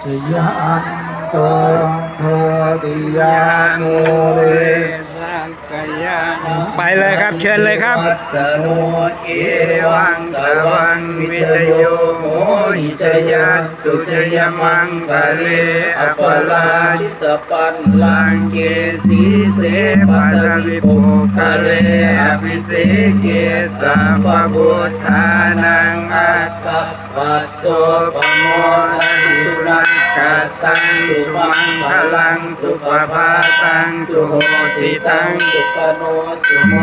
ชยันโตโทติยานุเรสังกยาไปเลยครับเชิญเลยครับตโนเอวังตวังวิจโยโหหิชยัสสุชยมังคะเลอปราชิตปันลังเกสีเสปัตวิปุคะเลอภิเสเกสัพพพุทธานังอัตตปัตโตปโมทันสุนังกัตตังสุมังคลังสุปภาตังสุโหติตังสุปโนสุโม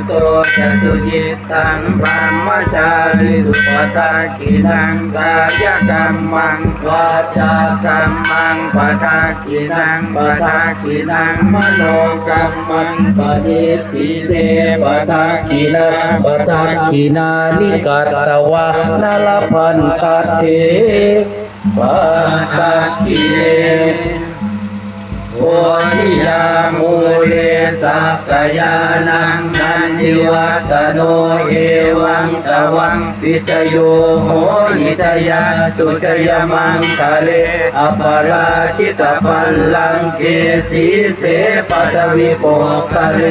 โตจะสุจิตตังพรหมจาริสุปตากินังกายกรรมังวาจากรรมังปทากินังปทากินังมโนกรรมังปณิทิเตปทากินาปทากินานิกัตตวะนาลพันตัตเถปทากิเลโอทิยามูเลสักกายานังนันทิวัตโนเอวังตวังวิจโยโหหิชยาสุชยมังคะเลอปราชิตปัลลังเกสีเสปัตวิโปคะเล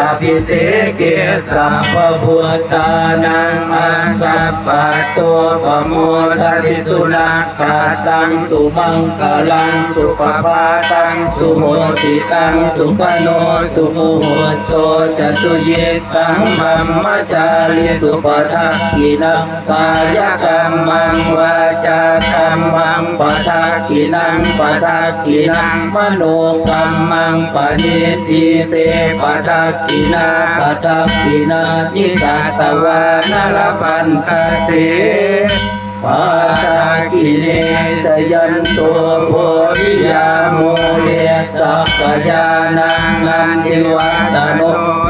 อภิเสเกสัพพพุทธานังอังคัปปะโตปโมทัติสุนัขขะตังสุมังคลังสุปภาตังสุโหติตังสุขโนสุโมโหโตจะสุเยตังบัมมจาริสุปทักขินังกายกรรมังวาจากรรมังปทักขินังปทักขินังมโนกรรมังปณิทิเตปทักขินาปทักขินานิกาตวานลปันตเตปาทากิเลสยันโตโพธิยาโมเลสักกายานังนันทิวัตโน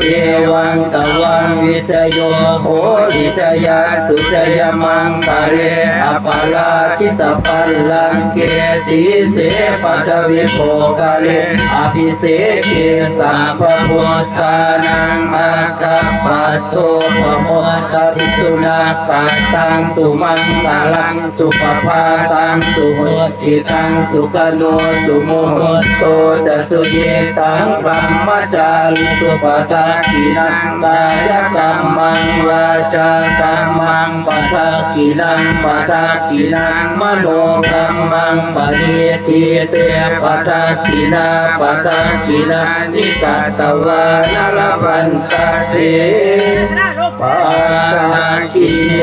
เอวังตวังวิจโยโหหิชยาสุชยมังคะเลอปราชิตปัลลังเกสีเสปัตวิโภคะเลอภิเสเกสัพพพุทธานังอาคัปปะโตปโมทัติสุนัขขะตังสุมังคลังสุปภาตังสุโหติตังสุขโนสุโมโตจะสุเยตังพรหมจาริสุปทากินังกายกรรมังวาจากรรมังปทักขินังปทักขินังมโนกรรมังปณิทิเตปทักขินาปทักขินานิกัตตวานลพันตเตปาทากิเล